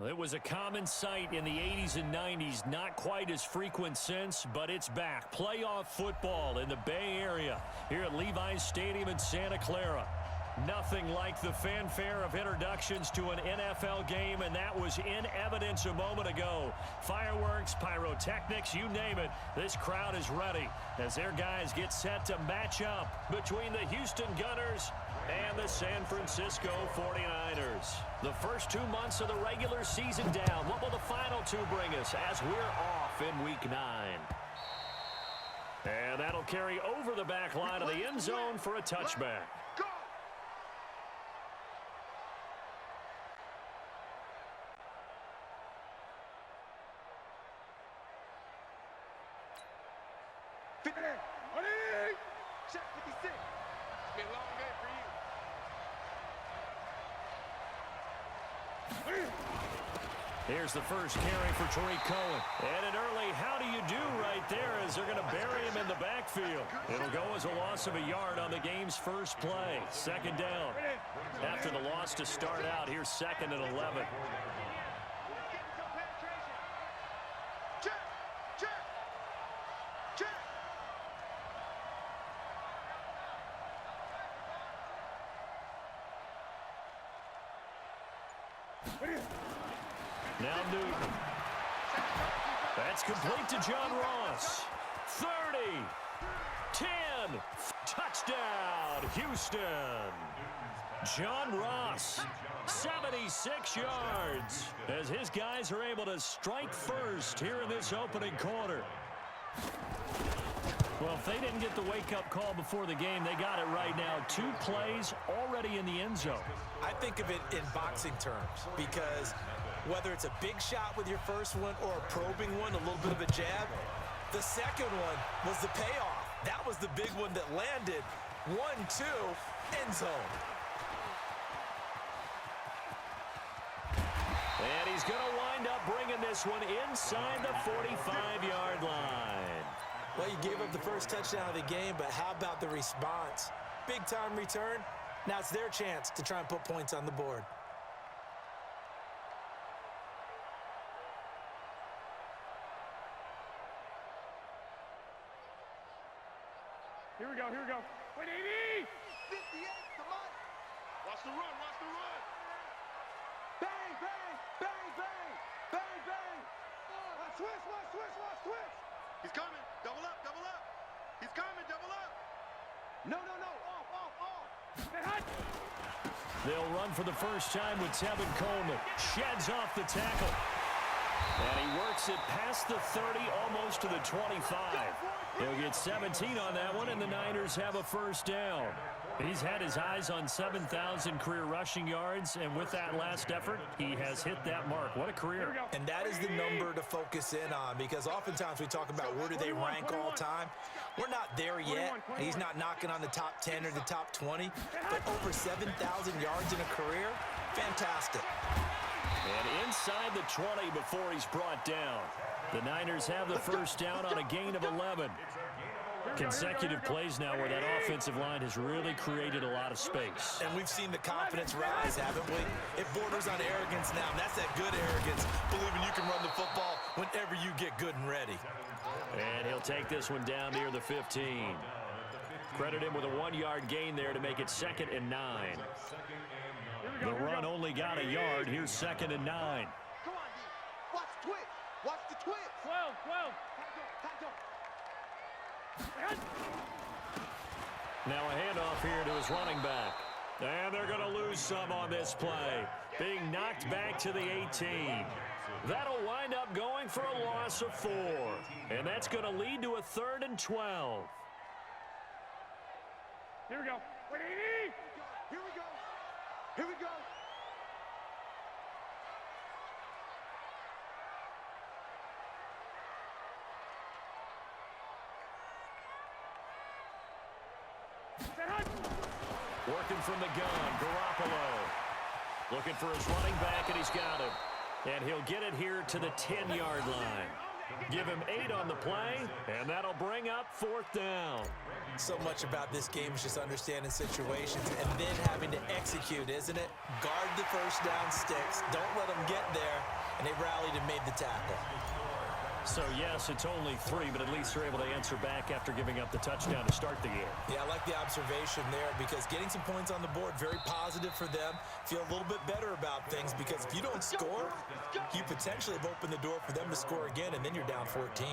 It was a common sight in the 80s and 90s, not quite as frequent since, but it's back. Playoff football in the Bay Area here at Levi's Stadium in Santa Clara. Nothing like the fanfare of introductions to an NFL game, and that was in evidence a moment ago. Fireworks, pyrotechnics, you name it. This crowd is ready as their guys get set to match up between the Houston Gunners and the San Francisco 49ers. The first 2 months of the regular season down. What will the final two bring us as we're off in Week 9? And that'll carry over the back line of the end zone for a touchback. Here's the first carry for Tariq Cohen. And an early how do you do right there as they're going to bury him in the backfield. It'll go as a loss of a yard on the game's first play. Second down. After the loss to start out, here's 2nd and 11. Now Newton. That's complete to John Ross. 30. 10. Touchdown, Houston. John Ross, 76 yards, as his guys are able to strike first here in this opening quarter. Well, if they didn't get the wake-up call before the game, they got it right now. 2 plays already in the end zone. I think of it in boxing terms because whether it's a big shot with your first one or a probing one, a little bit of a jab, the second one was the payoff. That was the big one that landed. 1-2, end zone. And he's going to wind up bringing this one inside the 45-yard line. Well, you gave up the first touchdown of the game, but how about the response? Big-time return. Now it's their chance to try and put points on the board. Here we go, here we go. Wait, 80! 58, come on. Watch the run, watch the run. Bang, bang, bang, bang, bang, bang. Switch, watch, switch, watch, switch. He's coming, double up, double up. He's coming, double up. No, no, no, off. They'll run for the first time with Tevin Coleman. Sheds off the tackle. And he works it past the 30, almost to the 25. He'll get 17 on that one, and the Niners have a first down. He's had his eyes on 7,000 career rushing yards, and with that last effort, he has hit that mark. What a career. And that is the number to focus in on, because oftentimes we talk about where do they rank all time. We're not there yet. He's not knocking on the top 10 or the top 20, but over 7,000 yards in a career, fantastic. And inside the 20 before he's brought down. The Niners have the first down on a gain of 11. Consecutive plays now where that offensive line has really created a lot of space. And we've seen the confidence rise, haven't we? It borders on arrogance now, and that's that good arrogance, believing you can run the football whenever you get good and ready. And he'll take this one down near the 15. Credit him with a 1-yard gain there to make it 2nd and 9. The run only got a yard. Here's 2nd and 9. Come on, D. Watch the twitch. Watch the twitch. 12. Now a handoff here to his running back. And they're going to lose some on this play. Being knocked back to the 18. That'll wind up going for a loss of 4. And that's going to lead to a 3rd and 12. Here we go. Wait, 80! Here we go. Here we go. Working from the gun, Garoppolo. Looking for his running back, and he's got him. And he'll get it here to the 10-yard line. Give him 8 on the play, and that'll bring up 4th down. So much about this game is just understanding situations and then having to execute, isn't it? Guard the first down sticks. Don't let them get there. And they rallied and made the tackle. So, yes, it's only 3, but at least they're able to answer back after giving up the touchdown to start the game. Yeah, I like the observation there because getting some points on the board, very positive for them. Feel a little bit better about things because if you don't score, you potentially have opened the door for them to score again, and then you're down 14.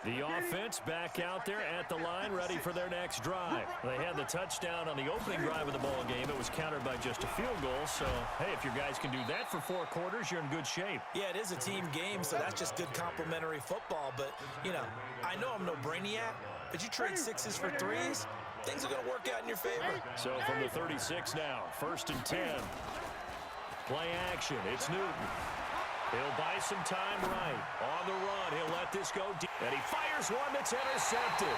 The offense back out there at the line, ready for their next drive. They had the touchdown on the opening drive of the ball game. It was countered by just a field goal. So, hey, if your guys can do that for 4 quarters, you're in good shape. Yeah, it is a team game, so that's just good complementary football. But, you know, I know I'm no brainiac, but you trade 6s for 3s, things are going to work out in your favor. So from the 36 now, 1st and 10. Play action. It's Newton. He'll buy some time right. On the run, he'll let this go deep. And he fires one that's intercepted.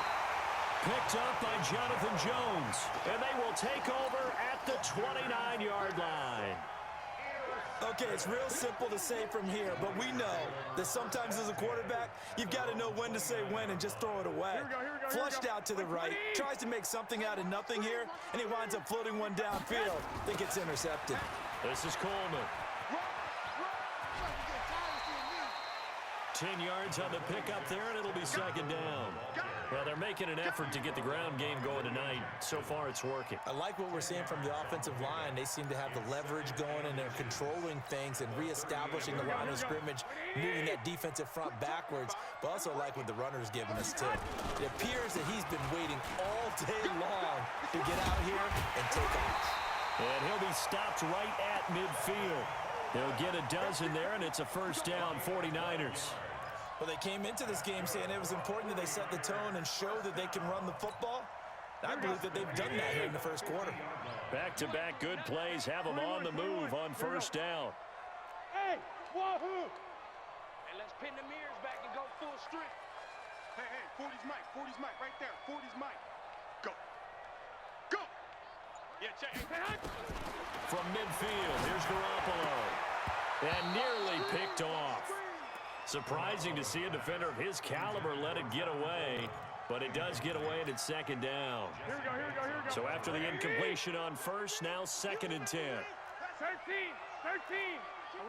Picked up by Jonathan Jones. And they will take over at the 29-yard line. Okay, it's real simple to say from here, but we know that sometimes as a quarterback, you've got to know when to say when and just throw it away. Flushed out to the right, tries to make something out of nothing here, and he winds up floating one downfield that gets intercepted. This is Coleman. 10 yards on the pickup there, and it'll be 2nd down. Well, they're making an effort to get the ground game going tonight. So far, it's working. I like what we're seeing from the offensive line. They seem to have the leverage going, and they're controlling things and reestablishing the line of scrimmage, moving that defensive front backwards. But also like what the runner's giving us, too. It appears that he's been waiting all day long to get out here and take off. And he'll be stopped right at midfield. They'll get a dozen there, and it's a 1st down, 49ers. Well, they came into this game saying it was important that they set the tone and show that they can run the football. I believe that they've done that here in the 1st quarter. Back-to-back good plays have them on the move on 1st down. Hey, wahoo! And let's pin the mirrors back and go full strength. Hey, 40's Mike, right there. 40's Mike. Go. Go. Yeah, check. From midfield, here's Garoppolo. And nearly picked off. Surprising to see a defender of his caliber let it get away, but it does get away and it's 2nd down. Here we go. So after the incompletion on 1st, now 2nd and 10. 13,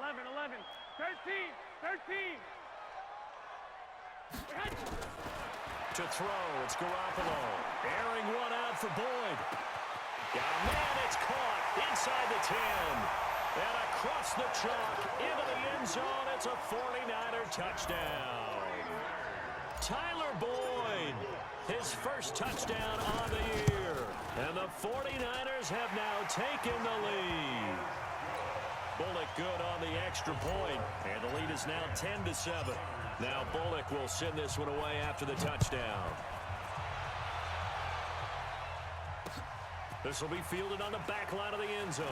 11, 13. To throw, it's Garoppolo. Airing one out for Boyd. Got a man, it's caught inside the 10. And across the chalk, into the end zone, it's a 49er touchdown. Tyler Boyd, his 1st touchdown on the year. And the 49ers have now taken the lead. Bullock good on the extra point, and the lead is now 10-7. Now Bullock will send this one away after the touchdown. This will be fielded on the back line of the end zone.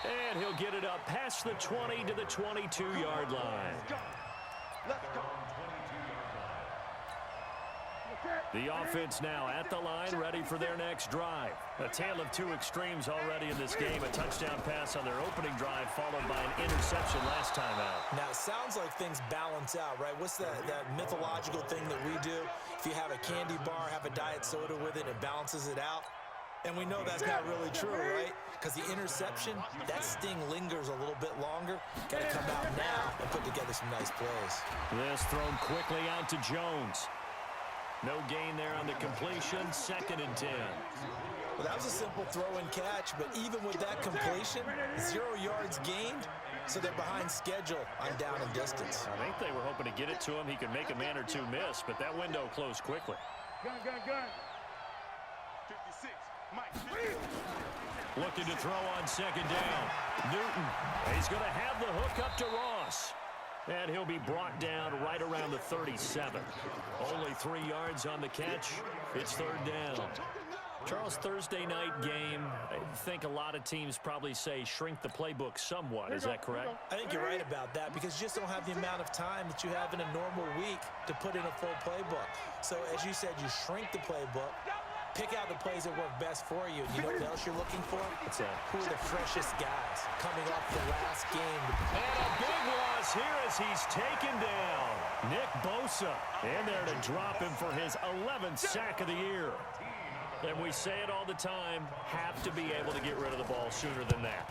And he'll get it up past the 20 to the 22-yard line. Let's go. The offense now at the line, ready for their next drive. A tale of 2 extremes already in this game. A touchdown pass on their opening drive, followed by an interception last time out. Now, it sounds like things balance out, right? What's that mythological thing that we do? If you have a candy bar, have a diet soda with it, it balances it out. And we know that's not really true, right? Because the interception, that sting lingers a little bit longer. Got to come out now and put together some nice plays. This thrown quickly out to Jones. No gain there on the completion, 2nd and 10. Well, that was a simple throw and catch, but even with that completion, 0 yards gained, so they're behind schedule on down and distance. I think they were hoping to get it to him. He could make a man or 2 miss, but that window closed quickly. Gun. 56, Mike. 56. Looking to throw on 2nd down. Newton, he's going to have the hook up to Ross. And he'll be brought down right around the 37. Only 3 yards on the catch. It's 3rd down. Charles, Thursday night game, I think a lot of teams probably say shrink the playbook somewhat. Is that correct? I think you're right about that because you just don't have the amount of time that you have in a normal week to put in a full playbook. So as you said, you shrink the playbook, Pick out the plays that work best for you. You know what else you're looking for? It's who are the freshest guys coming off the last game. And a big loss here as he's taken down. Nick Bosa in there to drop him for his 11th sack of the year. And we say it all the time, have to be able to get rid of the ball sooner than that.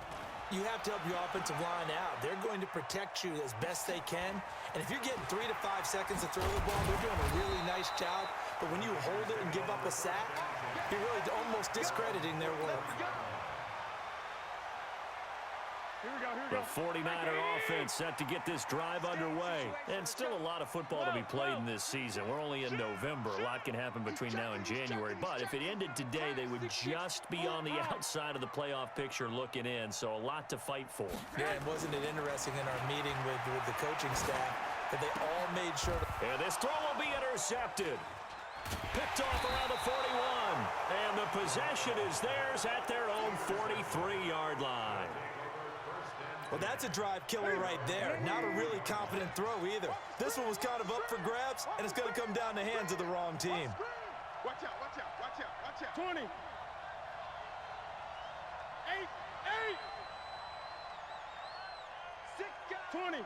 You have to help your offensive line out. They're going to protect you as best they can. And if you're getting 3 to 5 seconds to throw the ball, they're doing a really nice job. But when you hold it and give up a sack, you're really almost discrediting their work. The 49er offense set to get this drive underway. And still a lot of football to be played in this season. We're only in November. A lot can happen between now and January. But if it ended today, they would just be on the outside of the playoff picture looking in. So a lot to fight for. Yeah, and wasn't it interesting in our meeting with the coaching staff that they all made sure to... And this throw will be intercepted. Picked off around the 41. And the possession is theirs at their own 43-yard line. Well, that's a drive killer right there. Not a really confident throw either. This one was kind of up for grabs, and it's going to come down the hands of the wrong team. Watch out, watch out, watch out, watch out. 20. 8. 8. 20.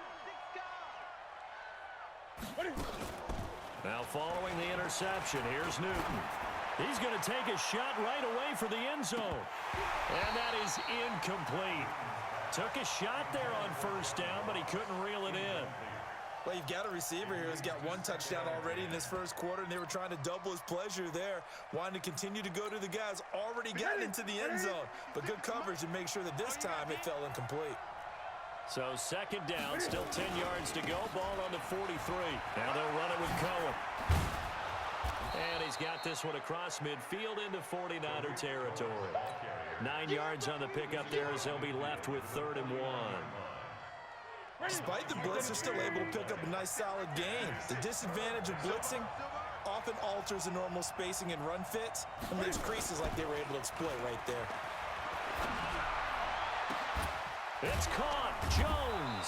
Now following the interception, here's Newton. He's going to take a shot right away for the end zone. And that is incomplete. Took a shot there on first down, but he couldn't reel it in. Well, you've got a receiver here who's got 1 touchdown already in this first quarter, and they were trying to double his pleasure there, wanting to continue to go to the guys already gotten into the end zone. But good coverage to make sure that this time it fell incomplete. So second down, still 10 yards to go. Ball on the 43. Now they'll run it with Cohen. And he's got this one across midfield into 49er territory. 9 yards on the pickup there as they'll be left with 3rd and 1. Despite the blitz, they're still able to pick up a nice solid gain. The disadvantage of blitzing often alters the normal spacing and run fits, and leaves creases like they were able to exploit right there. It's caught. Jones.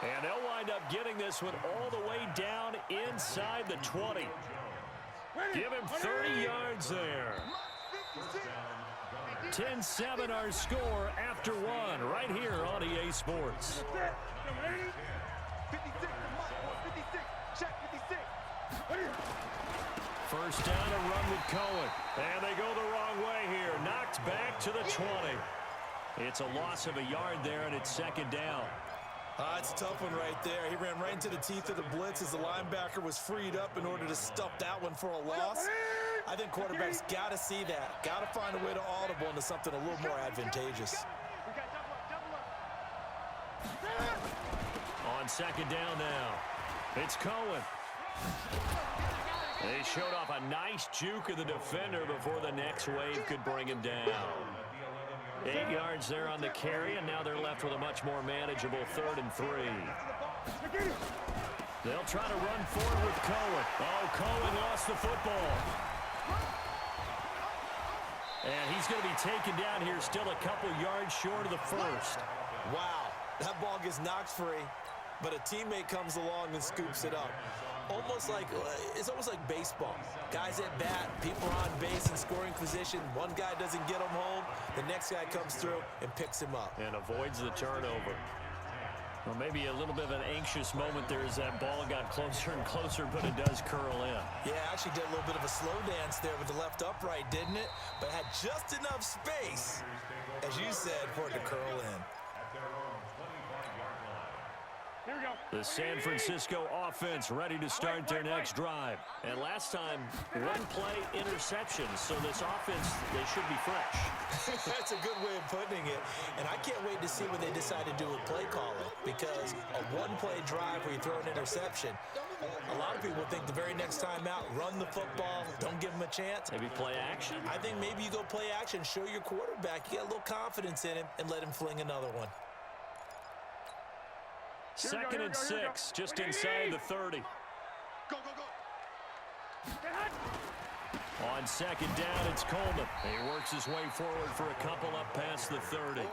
And they'll wind up getting this one all the way down inside the 20. Give him 30 yards there. 10-7 our score after 1 right here on EA Sports. 56, check 56. First down, a run with Cohen. And they go the wrong way here. Knocked back to the 20. It's a loss of a yard there, and it's second down. It's a tough one right there. He ran right into the teeth of the blitz as the linebacker was freed up in order to stuff that one for a loss. I think quarterbacks got to see that. Got to find a way to audible into something a little more advantageous. On second down now, it's Cohen. They showed off a nice juke of the defender before the next wave could bring him down. 8 yards there on the carry, and now they're left with a much more manageable 3rd and 3. They'll try to run forward with Cohen. Oh, Cohen lost the football. And he's going to be taken down here still a couple yards short of the first. Wow, that ball gets knocked free, but a teammate comes along and scoops it up. It's almost like baseball. Guys at bat, people are on base in scoring position. One guy doesn't get him home. The next guy comes through and picks him up. And avoids the turnover. Well, maybe a little bit of an anxious moment there as that ball got closer and closer, but it does curl in. Yeah, actually did a little bit of a slow dance there with the left upright, didn't it? But had just enough space, as you said, for it to curl in. The San Francisco offense ready to start their next drive. And last time, 1 play interception. So this offense, they should be fresh. That's a good way of putting it. And I can't wait to see what they decide to do with play calling. Because a 1-play drive where you throw an interception, a lot of people think the very next time out, run the football, don't give them a chance. Maybe play action? I think maybe you go play action, show your quarterback, you get a little confidence in him, and let him fling another one. 2nd and 6, just inside the 30. Go, go, go. On second down, it's Coleman. He works his way forward for a couple up past the 30.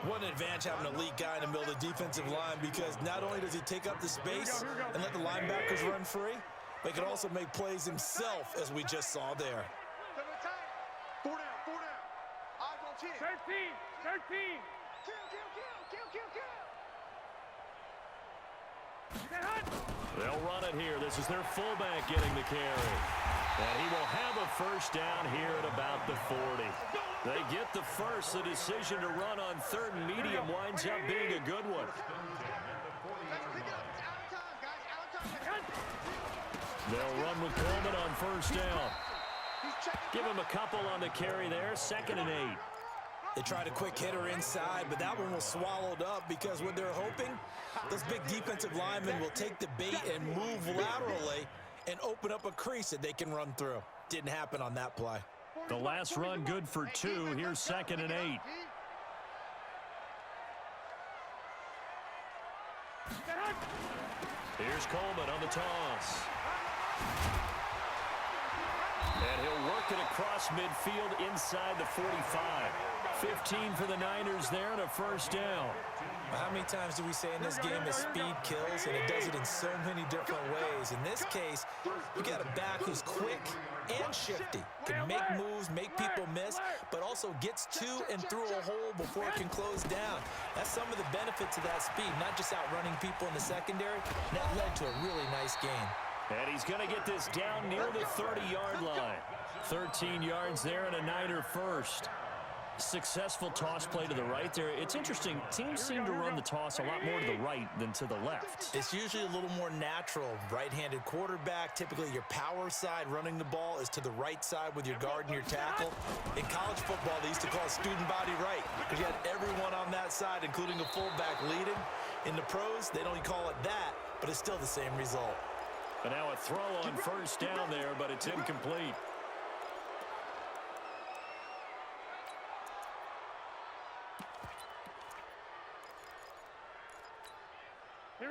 What an advantage having an elite guy in the middle of the defensive line, because not only does he take up the space and let the linebackers run free, but he can also make plays himself, as we just saw there. 10. 13. 13. They'll run it here. This is their fullback getting the carry. And he will have a first down here at about the 40. They get the first. The decision to run on third and medium winds up being a good one. They'll run with Coleman on first down. Give him a couple on the carry there. 2nd and 8. They tried a quick hitter inside, but that one was swallowed up because what they're hoping, those big defensive linemen will take the bait and move laterally and open up a crease that they can run through. Didn't happen on that play. The last run good for 2. Here's 2nd and 8. Here's Coleman on the toss. And he'll work it across midfield inside the 45. 15 for the Niners there and a first down. How many times do we say in this game that speed kills, and it does it in so many different ways? In this case, you got a back who's quick and shifty, can make moves, make people miss, but also gets to and through a hole before it can close down. That's some of the benefits of that speed, not just outrunning people in the secondary. That led to a really nice game. And he's going to get this down near the 30-yard line. 13 yards there and a Niner first. Successful toss play to the right there. It's interesting. Teams seem to run the toss a lot more to the right than to the left. It's usually a little more natural. Right-handed quarterback, typically your power side running the ball is to the right side with your guard and your tackle. In college football, they used to call it student body right because you had everyone on that side, including a fullback leading. In the pros, they don't call it that, but it's still the same result. And now a throw on first down there, but it's incomplete.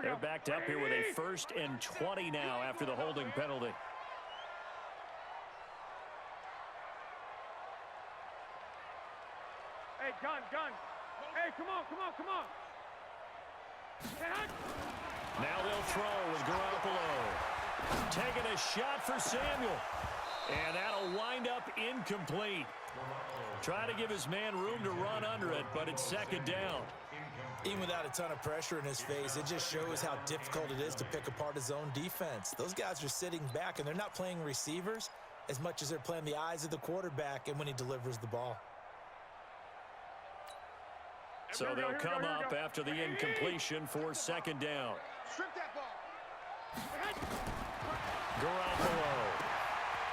They're backed up here with a 1st and 20 now after the holding penalty. Hey, gun. Hey, come on. Now they'll throw with Garoppolo. Taking a shot for Samuel. And that'll wind up incomplete. Try to give his man room to run under it, but it's 2nd down. Even without a ton of pressure in his face, it just shows how difficult it is to pick apart his own defense. Those guys are sitting back, and they're not playing receivers as much as they're playing the eyes of the quarterback and when he delivers the ball. So they'll come up after the incompletion for 2nd down. Strip that ball. Garoppolo.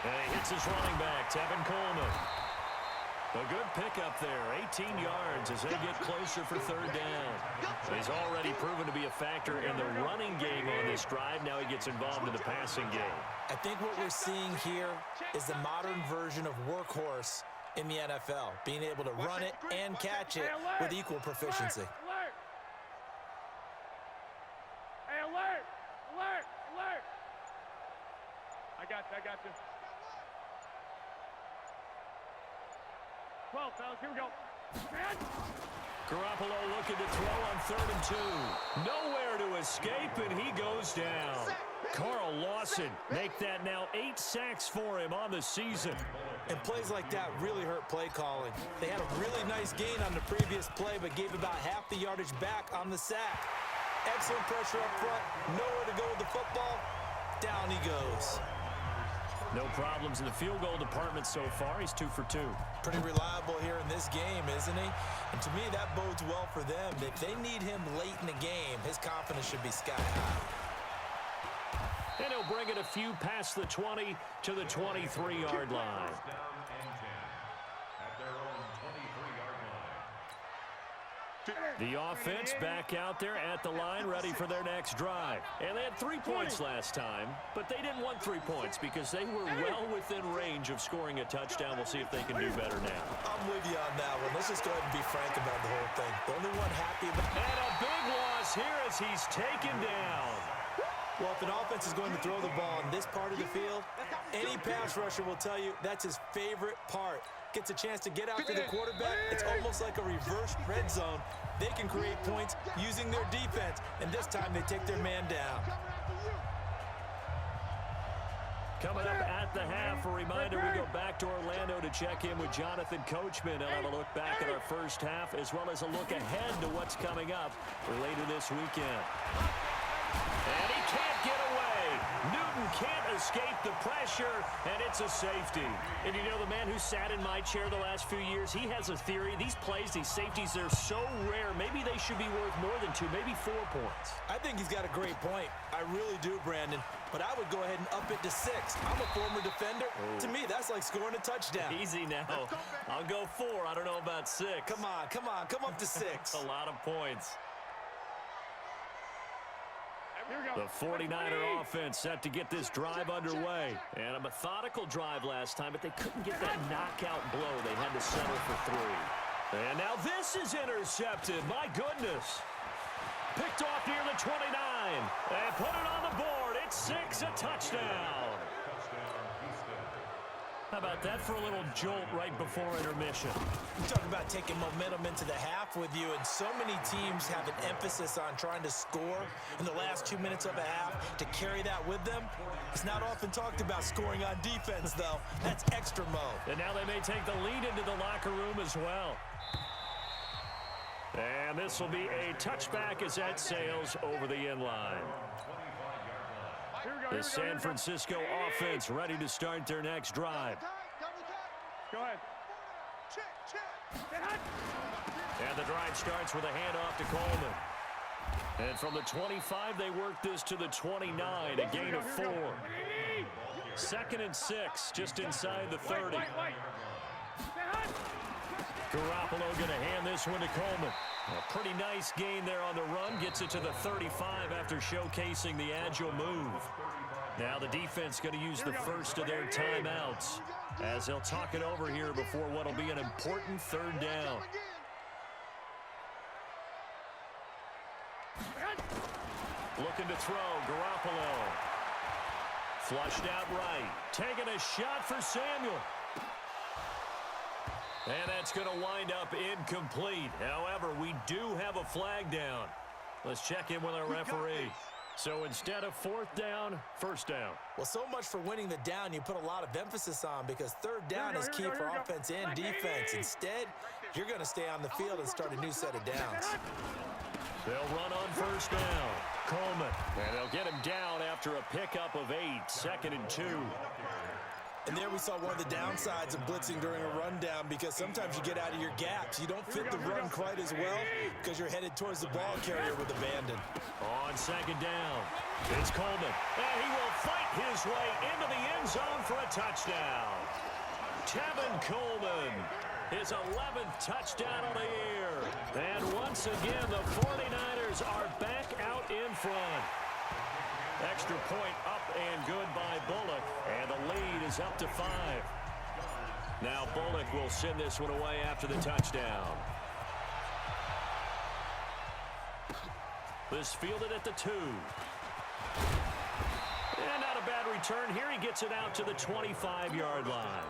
And he hits his running back, Tevin Coleman. A good pickup there, 18 yards as they get closer for 3rd down. He's already proven to be a factor in the running game on this drive. Now he gets involved in the passing game. I think what we're seeing here is the modern version of workhorse in the NFL, being able to run it and catch it with equal proficiency. Hey, alert! I got you. 12, fellas, here we go. Garoppolo looking to throw on 3rd and 2. Nowhere to escape, and he goes down. Carl Lawson make that now 8 sacks for him on the season. And plays like that really hurt play calling. They had a really nice gain on the previous play, but gave about half the yardage back on the sack. Excellent pressure up front, nowhere to go with the football. Down he goes. No problems in the field goal department so far. He's 2 for 2. Pretty reliable here in this game, isn't he? And to me, that bodes well for them. If they need him late in the game, his confidence should be sky high. And he'll bring it a few past the 20 to the 23-yard line. The offense back out there at the line, ready for their next drive. And they had 3 points last time, but they didn't want 3 points because they were well within range of scoring a touchdown. We'll see if they can do better now. I'm with you on that one. Let's just go ahead and be frank about the whole thing. The only one happy about it. And a big loss here as he's taken down. Well, if an offense is going to throw the ball in this part of the field, any pass rusher will tell you that's his favorite part. Gets a chance to get after the quarterback. It's almost like a reverse red zone. They can create points using their defense, and this time they take their man down. Coming up at the half, a reminder we go back to Orlando to check in with Jonathan Coachman. He'll have a look back at our first half as well as a look ahead to what's coming up later this weekend. And he can't get away. Newton can't escape the pressure, and it's a safety. And you know, the man who sat in my chair the last few years, he has a theory. These plays, these safeties, they're so rare. Maybe they should be worth more than 2, maybe 4 points. I think he's got a great point. I really do, Brandon. But I would go ahead and up it to 6. I'm a former defender. Oh. To me, that's like scoring a touchdown. Easy now. I'll go 4. I don't know about 6. Come on. Come up to 6. A lot of points. The 49er offense set to get this drive underway. And a methodical drive last time, but they couldn't get that knockout blow. They had to settle for 3. And now this is intercepted. My goodness. Picked off near the 29. And put it on the board. It's 6, a touchdown. How about that for a little jolt right before intermission? You talk about taking momentum into the half with you, and so many teams have an emphasis on trying to score in the last 2 minutes of a half. To carry that with them, it's not often talked about scoring on defense, though. That's extra mode. And now they may take the lead into the locker room as well. And this will be a touchback as that sails over the end line. The San Francisco offense ready to start their next drive. Go ahead. And the drive starts with a handoff to Coleman. And from the 25, they work this to the 29, a gain of 4. 2nd and 6, just inside the 30. Garoppolo going to hand this one to Coleman. A pretty nice gain there on the run. Gets it to the 35 after showcasing the agile move. Now the defense going to use the first of their timeouts as they'll talk it over here before what will be an important 3rd down. Looking to throw, Garoppolo. Flushed out right. Taking a shot for Samuel. And that's going to wind up incomplete. However, we do have a flag down. Let's check in with our referee. So instead of 4th down, 1st down. Well, so much for winning the down you put a lot of emphasis on, because 3rd down is key for offense and defense. Instead, you're going to stay on the field and start a new set of downs. They'll run on 1st down. Coleman. And they'll get him down after a pickup of 8. 2nd and 2. And there we saw one of the downsides of blitzing during a rundown, because sometimes you get out of your gaps. You don't fit the run quite as well because you're headed towards the ball carrier with abandon. On 2nd down, it's Coleman. And he will fight his way into the end zone for a touchdown. Tevin Coleman, his 11th touchdown of the year. And once again, the 49ers are back out in front. Extra point up and good by Bullock, and the lead is up to 5. Now Bullock will send this one away after the touchdown. This fielded at the 2. And not a bad return here. He gets it out to the 25-yard line.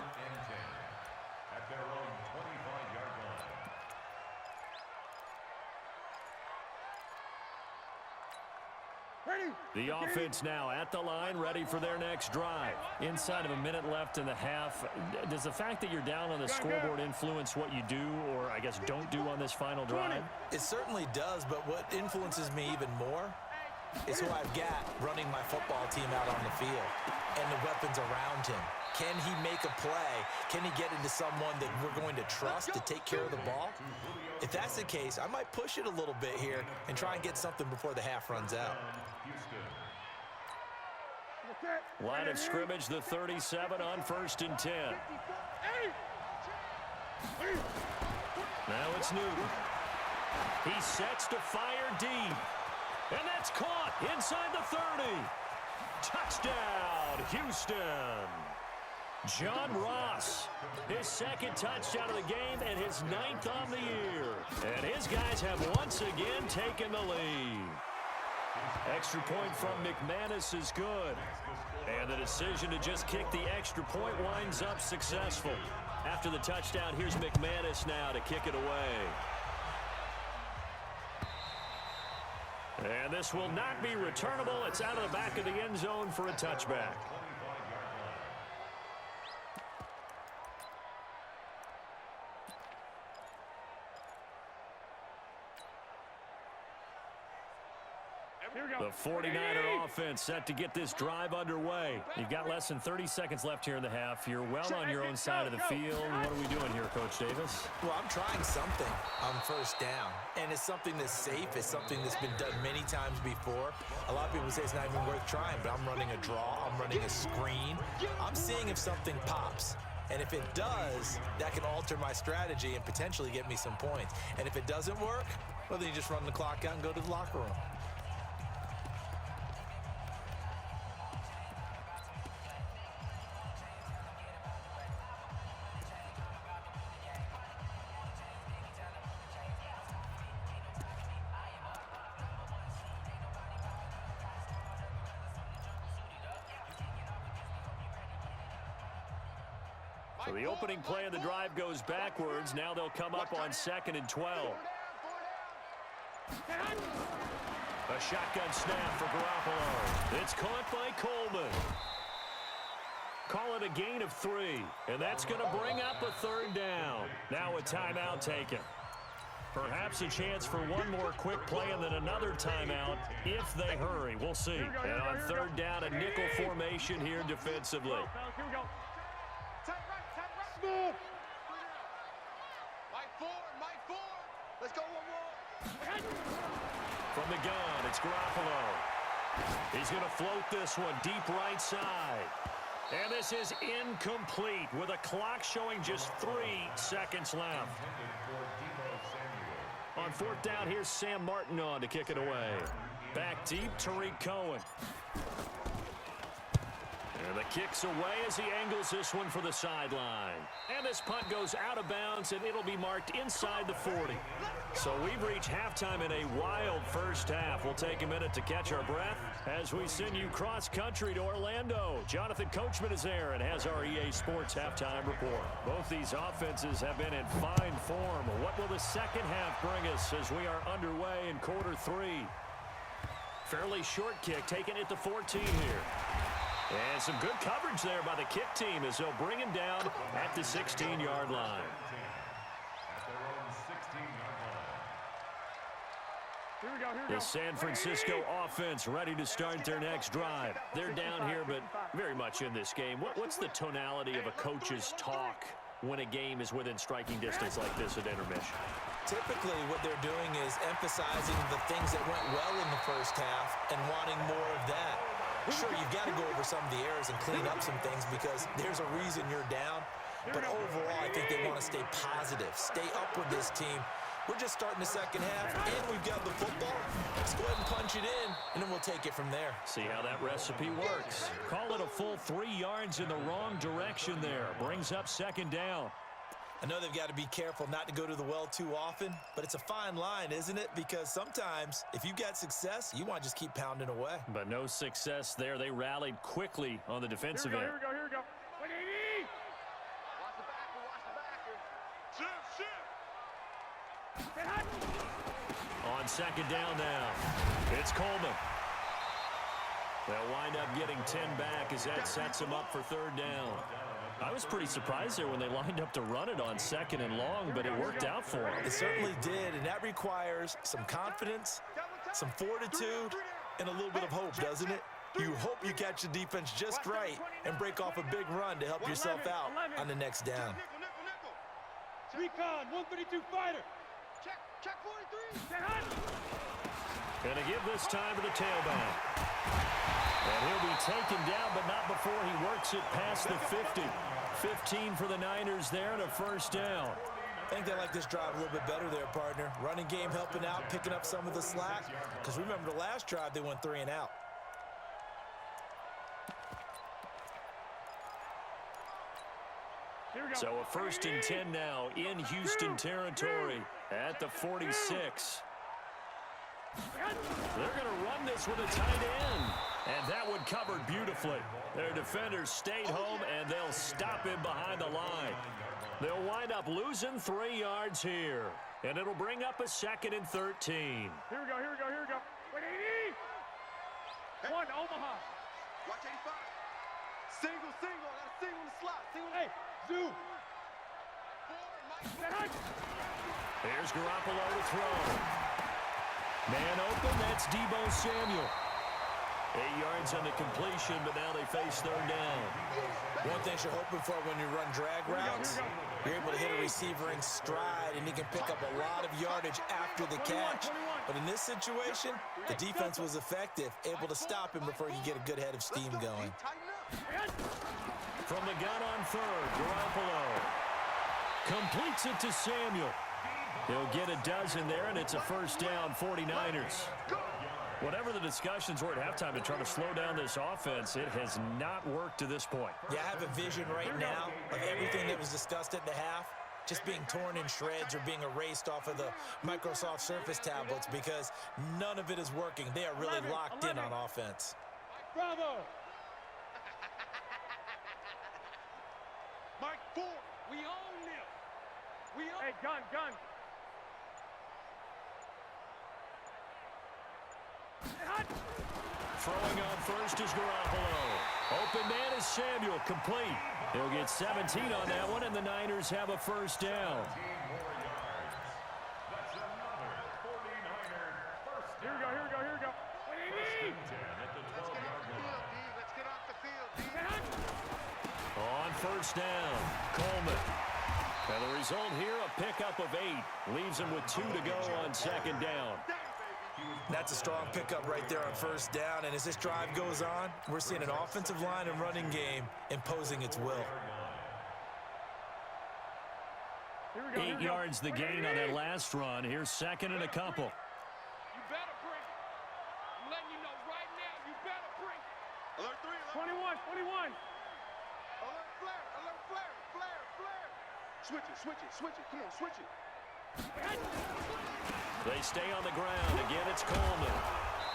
The offense now at the line, ready for their next drive. Inside of a minute left in the half. Does the fact that you're down on the scoreboard influence what you do, or I guess don't do on this final drive? It certainly does, but what influences me even more is who I've got running my football team out on the field and the weapons around him. Can he make a play? Can he get into someone that we're going to trust to take care of the ball? If that's the case, I might push it a little bit here and try and get something before the half runs out. Line of scrimmage, the 37 on 1st and 10. Now it's Newton. He sets to fire deep. And that's caught inside the 30. Touchdown, Houston. John Ross, his 2nd touchdown of the game and his 9th on the year. And his guys have once again taken the lead. Extra point from McManus is good. And the decision to just kick the extra point winds up successful. After the touchdown, here's McManus now to kick it away. And this will not be returnable. It's out of the back of the end zone for a touchback. The 49er offense set to get this drive underway. You've got less than 30 seconds left here in the half. You're well on your own side of the field. What are we doing here, Coach Davis? Well, I'm trying something on first down, and it's something that's safe. It's something that's been done many times before. A lot of people say it's not even worth trying, but I'm running a draw. I'm running a screen. I'm seeing if something pops. And if it does, that can alter my strategy and potentially get me some points. And if it doesn't work, well, then you just run the clock out and go to the locker room. So the opening play of the drive goes backwards. Now they'll come up on 2nd and 12. A shotgun snap for Garoppolo. It's caught by Coleman. Call it a gain of 3, and that's going to bring up a 3rd down. Now a timeout taken. Perhaps a chance for one more quick play and then another timeout if they hurry. We'll see. And on 3rd down, a nickel formation here defensively. Here we go. Smooth. Mike forward. Let's go one more. From the gun, it's Garoppolo. He's going to float this one deep right side. And this is incomplete with a clock showing just 3 seconds left. On 4th down, here's Sam Martin on to kick it away. Back deep, Tariq Cohen. And the kick's away as he angles this one for the sideline. And this punt goes out of bounds, and it'll be marked inside the 40. So we've reached halftime in a wild first half. We'll take a minute to catch our breath as we send you cross-country to Orlando. Jonathan Coachman is there and has our EA Sports halftime report. Both these offenses have been in fine form. What will the second half bring us as we are underway in quarter 3? Fairly short kick taken at the 14 here. And some good coverage there by the kick team as they'll bring him down at the 16-yard line. The San Francisco offense ready to start their next drive. They're down here, but very much in this game. What's the tonality of a coach's talk when a game is within striking distance like this at intermission? Typically, what they're doing is emphasizing the things that went well in the first half and wanting more of that. Sure, you've got to go over some of the errors and clean up some things because there's a reason you're down. But overall, I think they want to stay positive, stay up with this team. We're just starting the second half, and we've got the football. Let's go ahead and punch it in, and then we'll take it from there. See how that recipe works. Call it a full 3 yards in the wrong direction there. Brings up 2nd down. I know they've got to be careful not to go to the well too often, but it's a fine line, isn't it? Because sometimes, if you've got success, you want to just keep pounding away. But no success there. They rallied quickly on the defensive end. Here we go. 180. Watch the backer. Shift. On 2nd down now, it's Coleman. They'll wind up getting 10 back as that sets them up for 3rd down. I was pretty surprised there when they lined up to run it on 2nd and long, but it worked out for them. It certainly did, and that requires some confidence, some fortitude, and a little bit of hope, doesn't it? You hope you catch the defense just right and break off a big run to help yourself out on the next down. Recon, 132 fighter. Check 43. Gonna give this time to the tailback. And he'll be taken down, but not before he works it past the 50. 15 for the Niners there and a 1st down. I think they like this drive a little bit better there, partner. Running game helping out, picking up some of the slack. Because remember the last drive, they went 3 and out. So a 1st and 10 now in Houston territory at the 46. They're going to run this with a tight end. And that one covered beautifully. Their defenders stayed home, and they'll stop him behind the line. They'll wind up losing 3 yards here. And it'll bring up a 2nd and 13. Here we go. 180. One, Omaha. Watch 85. Single. I got a single in the slot. Hey, zoom. Here's Garoppolo to throw. Man open, that's Deebo Samuel. 8 yards on the completion, but now they face third down. One thing you're hoping for when you run drag routes, you're able to hit a receiver in stride, and he can pick up a lot of yardage after the catch. But in this situation, the defense was effective, able to stop him before he could get a good head of steam going. From the gun on third, Garoppolo completes it to Samuel. He'll get a dozen there, and it's a first down, 49ers. Whatever the discussions were at halftime to try to slow down this offense, it has not worked to this point. Yeah, I have a vision right now of everything that was discussed at the half just being torn in shreds or being erased off of the Microsoft Surface tablets because none of it is working. They are really locked in on offense. Bravo! Mike, 4. We own them. We own. Hey, gun. Throwing on first is Garoppolo. Open man is Samuel, complete. He'll get 17 on that one, and the Niners have a first down. Here we go. What do you need? Let's get off the field, D. On first down, Coleman. And the result here, a pickup of 8. Leaves him with 2 to go on second down. That's a strong pickup right there on first down, and as this drive goes on, we're seeing an offensive line and running game imposing its will. 8 yards the gain on that last run. Here's second and a couple. You better bring it. I'm letting you know right now, you better bring it. Alert 3. 21. Alert flare. Switch it. Come on, switch it. They stay on the ground. Again, it's Coleman.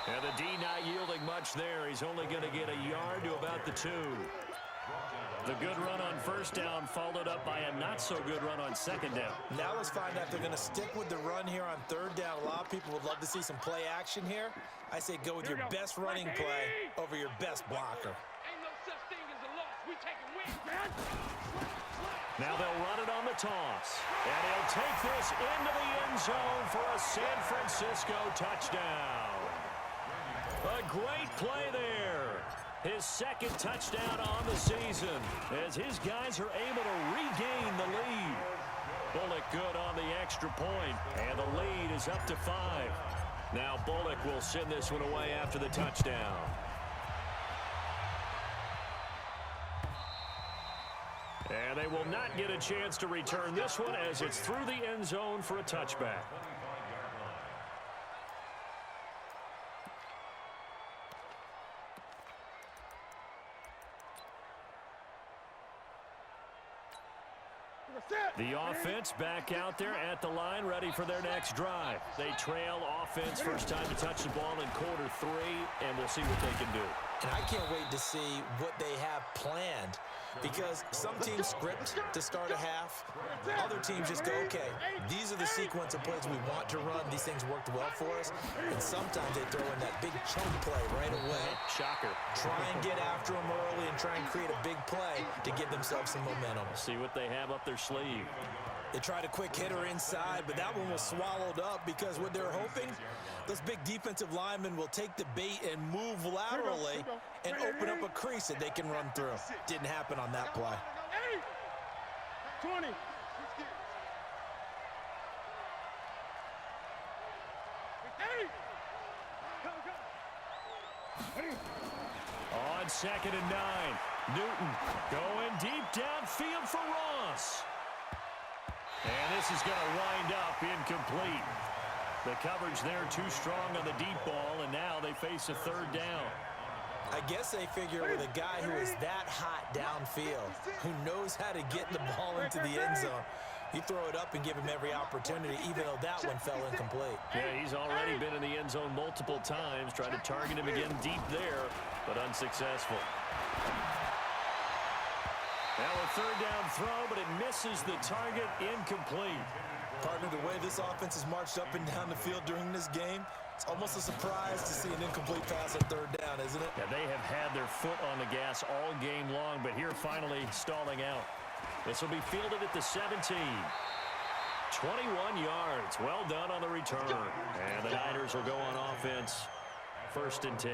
And the D not yielding much there. He's only going to get a yard to about the 2. The good run on first down followed up by a not-so-good run on second down. Now let's find out if they're going to stick with the run here on third down. A lot of people would love to see some play action here. I say go with your best running play over your best blocker. Ain't no such thing as a loss. We taking wins, man. Now they'll run it on the toss. And he'll take this into the end zone for a San Francisco touchdown. A great play there. His second touchdown on the season as his guys are able to regain the lead. Bullock good on the extra point, and the lead is up to 5. Now Bullock will send this one away after the touchdown. And they will not get a chance to return this one as it's through the end zone for a touchback. The offense back out there at the line, ready for their next drive. They trail offense, first time to touch the ball in quarter 3, and we'll see what they can do. And I can't wait to see what they have planned, because some teams script to start a half. Other teams just go, okay, these are the sequence of plays we want to run. These things worked well for us. And sometimes they throw in that big chunk play right away. Shocker. Try and get after them early and try and create a big play to give themselves some momentum. See what they have up their sleeve. They tried a quick hitter inside, but that one was swallowed up because what they're hoping, those big defensive linemen will take the bait and move laterally and open up a crease that they can run through. Didn't happen on that play. 20. On second and 9, Newton going deep downfield for Ross. And this is going to wind up incomplete. The coverage there too strong on the deep ball, and now they face a third down. I guess they figure with a guy who is that hot downfield, who knows how to get the ball into the end zone, you throw it up and give him every opportunity, even though that one fell incomplete. Yeah, he's already been in the end zone multiple times, trying to target him again deep there, but unsuccessful. Now a third down throw, but it misses the target, incomplete. Partner, the way this offense has marched up and down the field during this game, it's almost a surprise to see an incomplete pass on third down, isn't it? Yeah, they have had their foot on the gas all game long, but here finally stalling out. This will be fielded at the 17. 21 yards. Well done on the return. And the Niners will go on offense. 1st and 10.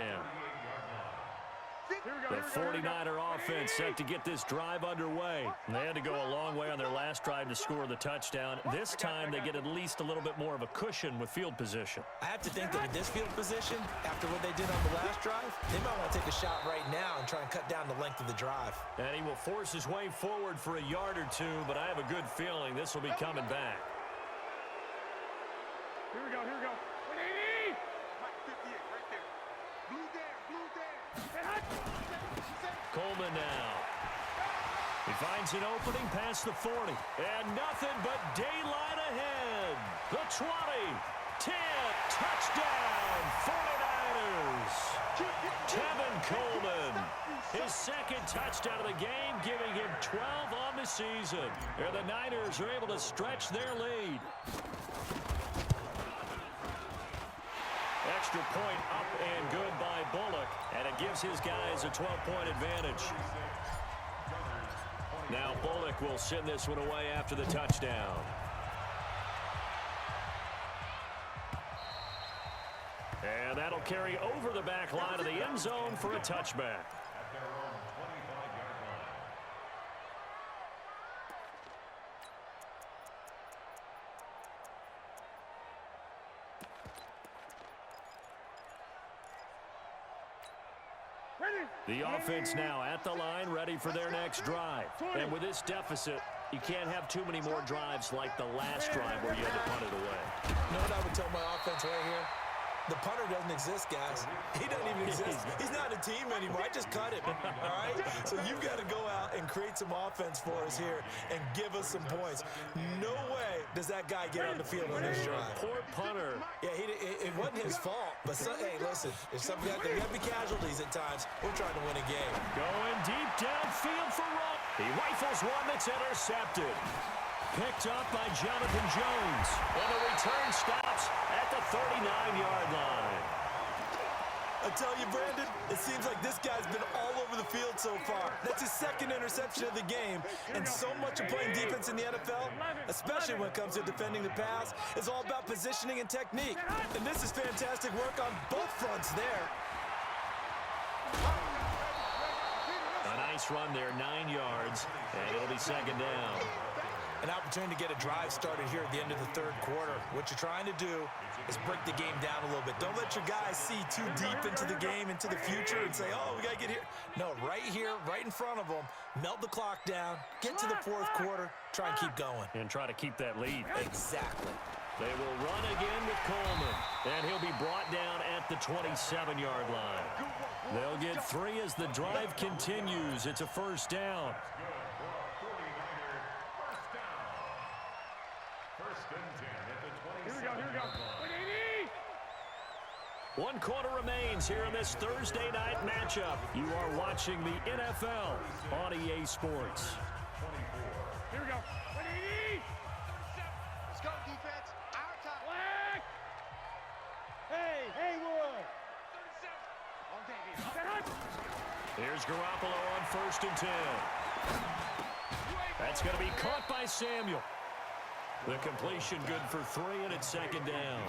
The 49er offense set to get this drive underway. They had to go a long way on their last drive to score the touchdown. This time they get at least a little bit more of a cushion with field position. I have to think that in this field position, after what they did on the last drive, they might want to take a shot right now and try and cut down the length of the drive. And he will force his way forward for a yard or two, but I have a good feeling this will be coming back. Here we go, here we go. 180! Mike 58, right there. Blue down, blue down. Coleman now. He finds an opening past the 40. And nothing but daylight ahead. The 20, 10, touchdown, 49ers. Tevin Coleman, his 2nd touchdown of the game, giving him 12 on the season. And the Niners are able to stretch their lead. Extra point up and good by Bullock, and it gives his guys a 12-point advantage. Now Bullock will send this one away after the touchdown. And that'll carry over the back line of the end zone for a touchback. The offense now at the line, ready for their next drive. And with this deficit, you can't have too many more drives like the last drive where you had to punt it away. You know what I would tell my offense right here? The punter doesn't exist, guys. He doesn't even exist. He's not a team anymore. I just cut him, all right? So you've got to go out and create some offense for us here and give us some points. No way does that guy get on the field on this drive. Poor punter. Yeah, it wasn't his fault. But, hey, listen, there's something out there. You have to be casualties at times. We're trying to win a game. Going deep downfield for Rupp. He rifles one that's intercepted. Picked up by Jonathan Jones. And the return stops at the 39-yard line. I tell you, Brandon, it seems like this guy's been all over the field so far. That's his 2nd interception of the game. And so much of playing defense in the NFL, especially when it comes to defending the pass, is all about positioning and technique. And this is fantastic work on both fronts there. A nice run there, 9 yards, and it'll be 2nd down. An opportunity to get a drive started here at the end of the 3rd quarter. What you're trying to do is break the game down a little bit. Don't let your guys see too deep into the game, into the future, and say, oh, we got to get here. No, right here, right in front of them, melt the clock down, get to the 4th quarter, try and keep going. And try to keep that lead. Exactly. They will run again with Coleman, and he'll be brought down at the 27-yard line. They'll get 3 as the drive continues. It's a 1st down. Here we go, here we go. 180! 1 quarter remains here in this Thursday night matchup. You are watching the NFL on EA Sports. Here we go. 180! Let's go, defense. Our time. Black! Hey, Haywood. 37. On day, Here's Garoppolo on 1st and 10. That's going to be caught by Samuel. The completion good for 3, and it's 2nd down.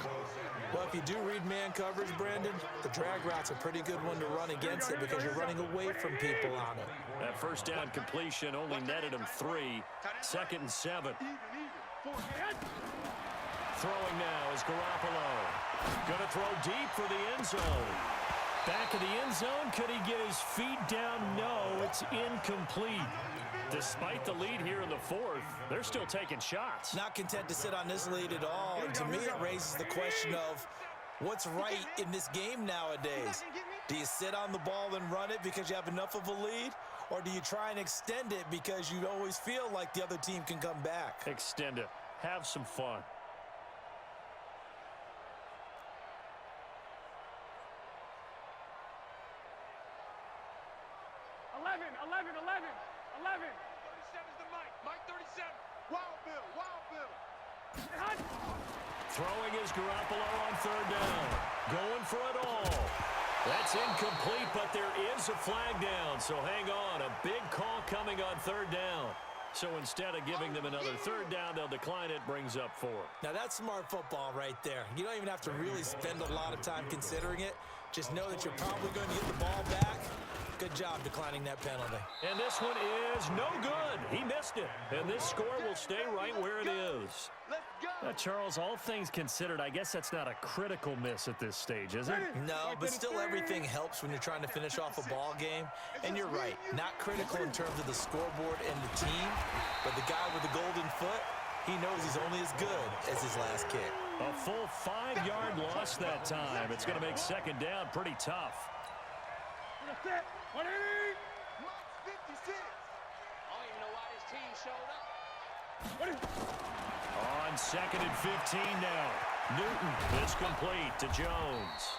Well, if you do read man coverage, Brandon, the drag route's a pretty good one to run against it because you're running away from people on it. That 1st down completion only netted him 3. 2nd and 7. Throwing now is Garoppolo. Going to throw deep for the end zone. Back of the end zone. Could he get his feet down? No, it's incomplete. Despite the lead here in the 4th, they're still taking shots. Not content to sit on this lead at all. And to me, it raises the question of what's right in this game nowadays. Do you sit on the ball and run it because you have enough of a lead? Or do you try and extend it because you always feel like the other team can come back? Extend it. Have some fun. Throwing is Garoppolo on 3rd down. Going for it all. That's incomplete, but there is a flag down, so hang on. A big call coming on 3rd down. So instead of giving them another third down, they'll decline it, brings up 4. Now, that's smart football right there. You don't even have to really spend a lot of time considering it. Just know that you're probably going to get the ball back. Good job declining that penalty. And this one is no good. He missed it. And this score will stay right where it is. Charles, all things considered, I guess that's not a critical miss at this stage, is it? No, but still everything helps when you're trying to finish off a ball game. And you're right, not critical in terms of the scoreboard and the team, but the guy with the golden foot, he knows he's only as good as his last kick. A full 5-yard loss that time. It's going to make second down pretty tough. 180. 56. I don't even know why this team showed up. On second and 15 now. Newton is complete to Jones.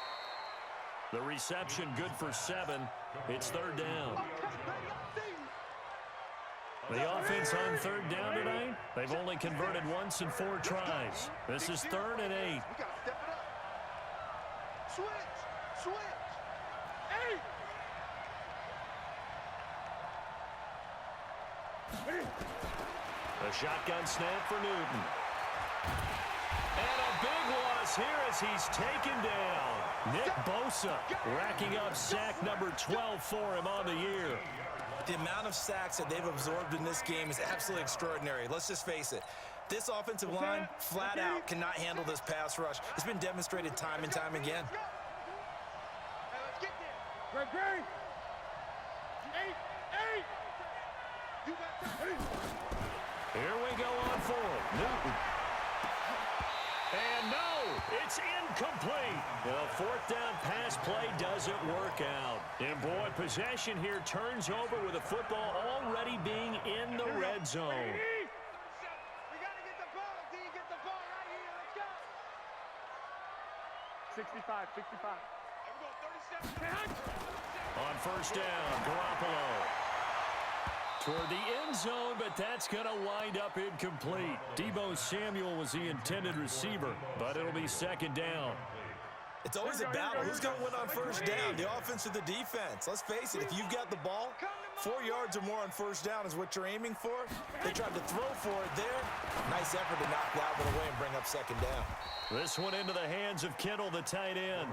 The reception good for 7. It's third down. The offense on third down tonight, they've only converted once in 4 tries. This is 3rd and 8. We got to step it up. Switch. Hey. A shotgun snap for Newton. And a big loss here as he's taken down. Nick Bosa racking up sack number 12 for him on the year. The amount of sacks that they've absorbed in this game is absolutely extraordinary. Let's just face it. This offensive line, flat out, cannot handle this pass rush. It's been demonstrated time and time again. Hey, let's get there. Greg. 8. You got that. Here we go on forward. Newton. And no, it's incomplete. The 4th down pass play doesn't work out. And boy, possession here turns over with the football already being in the red zone. We got to get the ball, D. Get the ball right here. Let's go. 65. There we go, 37. On first down, Garoppolo. Toward the end zone, but that's going to wind up incomplete. Deebo Samuel was the intended receiver, but it'll be second down. It's always a battle. Who's going to win on first down, the offense or the defense? Let's face it, if you've got the ball, 4 yards or more on first down is what you're aiming for. They tried to throw for it there. Nice effort to knock that one away and bring up second down. This one into the hands of Kittle, the tight end.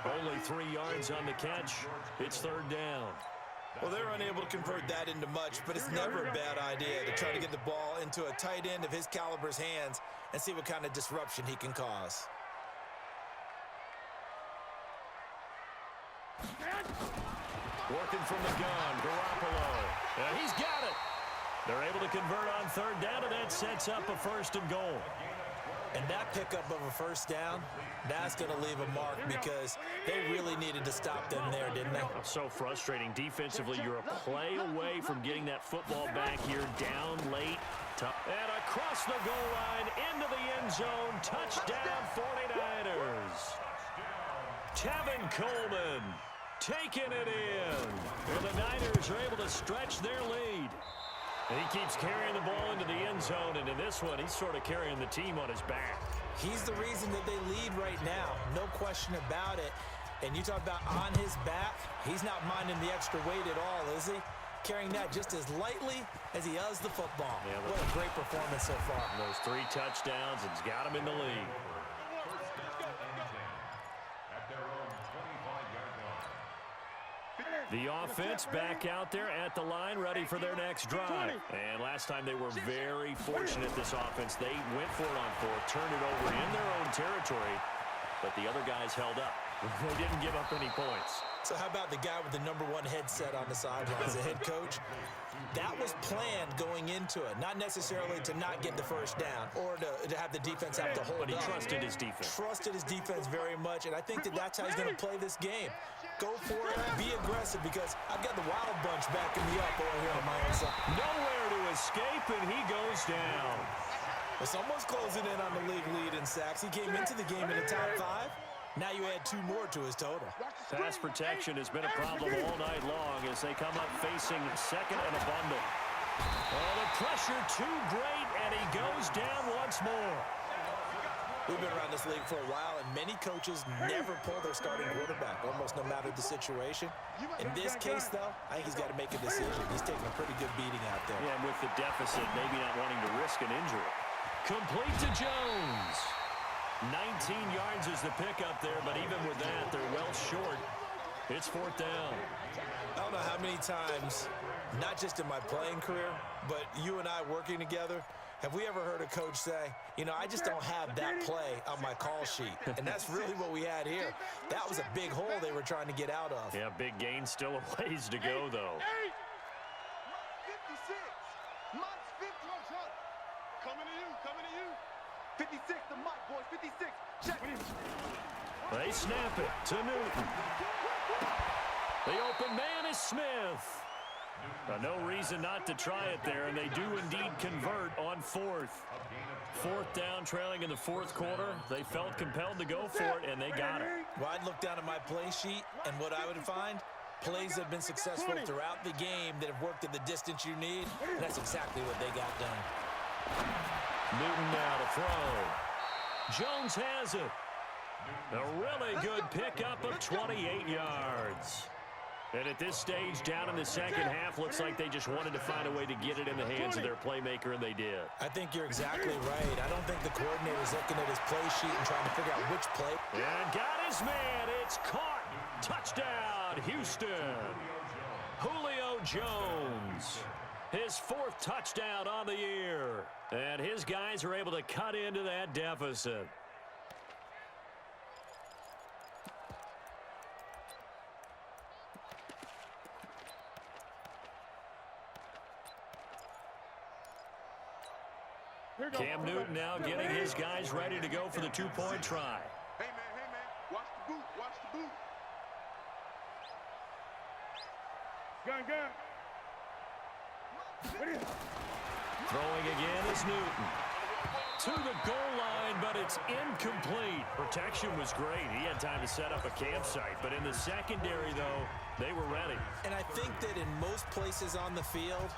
Only 3 yards on the catch. It's third down. Well, they're unable to convert that into much, but it's never a bad idea to try to get the ball into a tight end of his caliber's hands and see what kind of disruption he can cause. Working from the gun, Garoppolo. He's got it. They're able to convert on third down, and that sets up a 1st and goal. And that pickup of a first down, that's going to leave a mark because they really needed to stop them there, didn't they? So frustrating. Defensively, you're a play away from getting that football back here, down late. And across the goal line, into the end zone, touchdown 49ers. Tevin Coleman taking it in. And the Niners are able to stretch their lead. He keeps carrying the ball into the end zone, and in this one, he's sort of carrying the team on his back. He's the reason that they lead right now, no question about it. And you talk about on his back, he's not minding the extra weight at all, is he? Carrying that just as lightly as he does the football. Yeah, what a great performance so far. Those 3 touchdowns, it's got him in the lead. The offense back out there at the line, ready for their next drive. And last time they were very fortunate, this offense. They went for it on 4th, turned it over in their own territory, but the other guys held up. They didn't give up any points. So how about the guy with the #1 headset on the sidelines, the head coach? That was planned going into it, not necessarily to not get the first down or to have the defense have to hold up. But he trusted his defense. Trusted his defense very much, and I think that that's how he's going to play this game. Go for it, be aggressive, because I've got the wild bunch backing me up over here on my own side. Nowhere to escape, and he goes down. Well, someone's closing in on the league lead in sacks. He came into the game in the top 5. Now you add 2 more to his total. Pass protection has been a problem all night long as they come up facing second and a bundle. Oh, the pressure too great, and he goes down once more. We've been around this league for a while, and many coaches never pull their starting quarterback, almost no matter the situation. In this case, though, I think he's got to make a decision. He's taking a pretty good beating out there. Yeah, and with the deficit, maybe not wanting to risk an injury. Complete to Jones. 19 yards is the pickup there, but even with that, they're well short. It's 4th down. I don't know how many times, not just in my playing career, but you and I working together, have we ever heard a coach say, you know, I just don't have that play on my call sheet? And that's really what we had here. That was a big hole they were trying to get out of. Yeah, big gain, still a ways to go, though. 56. Mike's 50. Coming to you, coming to you. 56, the Mike, boys. 56. Check. They snap it to Newton. The open man is Smith. No reason not to try it there, and they do indeed convert on 4th. 4th down, trailing in the 4th quarter. They felt compelled to go for it, and they got it. Well, I'd look down at my play sheet, and what I would find, plays that have been successful throughout the game that have worked at the distance you need, and that's exactly what they got done. Newton now to throw. Jones has it. A really good pickup of 28 yards. And at this stage, down in the second half, looks like they just wanted to find a way to get it in the hands of their playmaker, and they did. I think you're exactly right. I don't think the coordinator's looking at his play sheet and trying to figure out which play. And got his man. It's caught. Touchdown, Houston. Julio Jones. His 4th touchdown on the year. And his guys are able to cut into that deficit. Cam Newton now getting his guys ready to go for the 2-point try. Hey, man, watch the boot, watch the boot. Gun. Throwing again is Newton. To the goal line, but it's incomplete. Protection was great. He had time to set up a campsite. But in the secondary, though, they were ready. And I think that in most places on the field,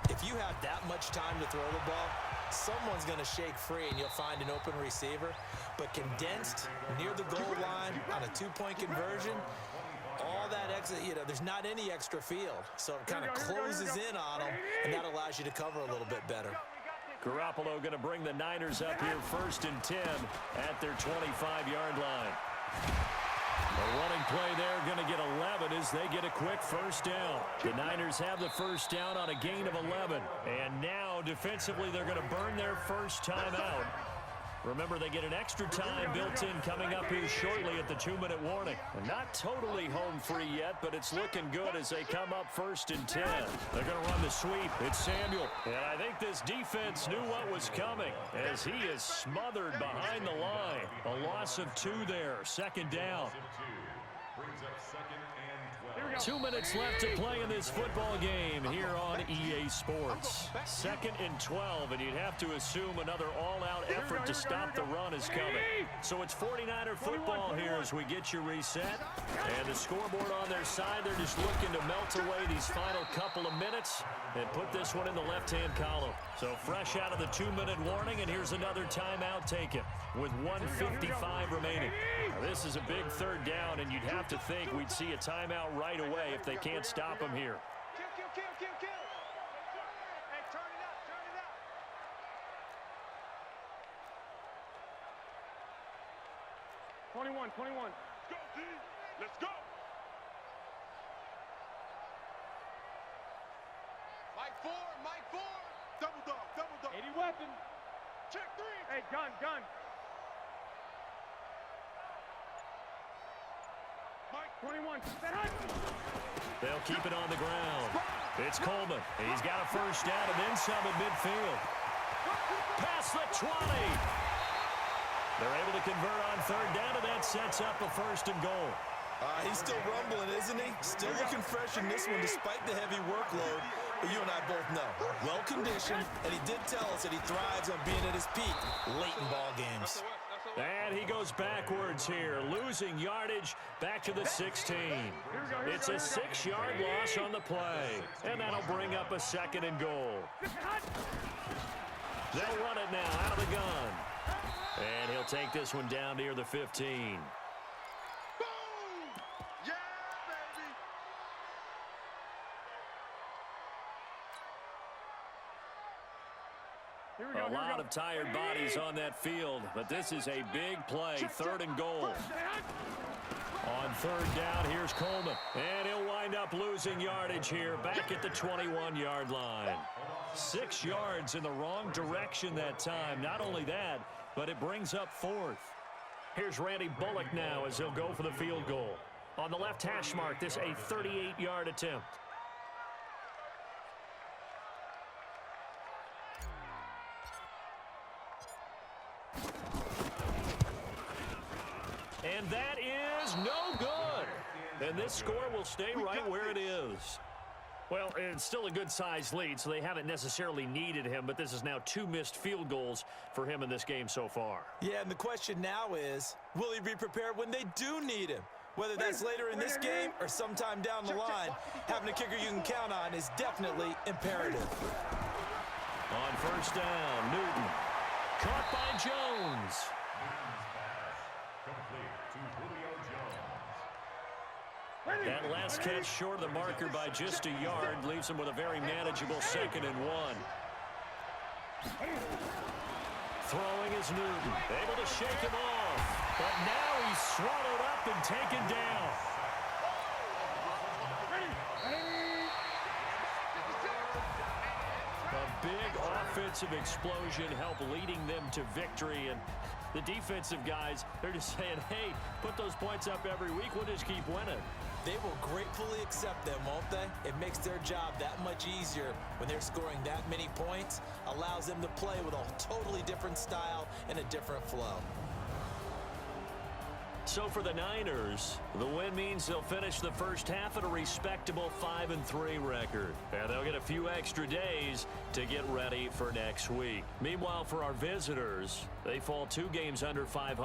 if you have that much time to throw the ball, someone's going to shake free and you'll find an open receiver. But condensed near the goal line on a 2-point conversion, all that extra, there's not any extra field. So it kind of closes in on them, and that allows you to cover a little bit better. Garoppolo going to bring the Niners up here 1st and 10 at their 25-yard line. A running play there, going to get 11 as they get a quick 1st down. The Niners have the 1st down on a gain of 11. And now, defensively, they're going to burn their first timeout. Remember, they get an extra time built in coming up here shortly at the 2-minute warning. Not totally home free yet, but it's looking good as they come up 1st and 10. They're going to run the sweep. It's Samuel. And I think this defense knew what was coming as he is smothered behind the line. A loss of 2 there. 2nd down. 2 minutes left to play in this football game here on EA Sports. 2nd and 12, and you'd have to assume another all-out effort to stop the run is coming. So it's 49er football here as we get you reset. And the scoreboard on their side, they're just looking to melt away these final couple of minutes and put this one in the left-hand column. So fresh out of the 2-minute warning, and here's another timeout taken with 1:55 remaining. Now, this is a big 3rd down, and you'd have to think we'd see a timeout right away if they can't stop him here. Kill. Hey, turn it up. 21. Let's go, D. Let's go. Mike 4. Double dog. 80 weapon. Check 3. Hey, gun. Mike. 21. They'll keep it on the ground. It's Coleman. He's got a 1st down and then some at midfield. Past the 20. They're able to convert on 3rd down, and that sets up a 1st and goal. He's still rumbling, isn't he? Still looking fresh in this one despite the heavy workload. But you and I both know, well-conditioned, and he did tell us that he thrives on being at his peak late in ball games. And he goes backwards here, losing yardage back to the 16. It's a 6-yard loss on the play, and that'll bring up a 2nd and goal. They'll run it now out of the gun. And he'll take this one down near the 15. Boom! Yeah, baby! A lot of tired bodies on that field, but this is a big play, 3rd and goal. On 3rd down, here's Coleman. And he'll wind up losing yardage here, back at the 21-yard line. 6 yards in the wrong direction that time. Not only that, but it brings up 4th. Here's Randy Bullock now as he'll go for the field goal. On the left hash mark, this a 38-yard attempt. And that is no good. And this score will stay right where it is. Well, it's still a good-sized lead, so they haven't necessarily needed him, but this is now 2 missed field goals for him in this game so far. Yeah, and the question now is, will he be prepared when they do need him? Whether that's later in this game or sometime down the line, having a kicker you can count on is definitely imperative. On 1st down, Newton. Caught by Jones. That last catch short of the marker by just a yard leaves him with a very manageable 2nd and 1. Throwing is Newton. Able to shake him off. But now he's swallowed up and taken down. A big offensive explosion helped leading them to victory. And the defensive guys, they're just saying, hey, put those points up every week. We'll just keep winning. They will gratefully accept them, won't they? It makes their job that much easier when they're scoring that many points. Allows them to play with a totally different style and a different flow. So for the Niners, the win means they'll finish the first half at a respectable 5-3 record. And they'll get a few extra days to get ready for next week. Meanwhile, for our visitors, they fall 2 games under 500.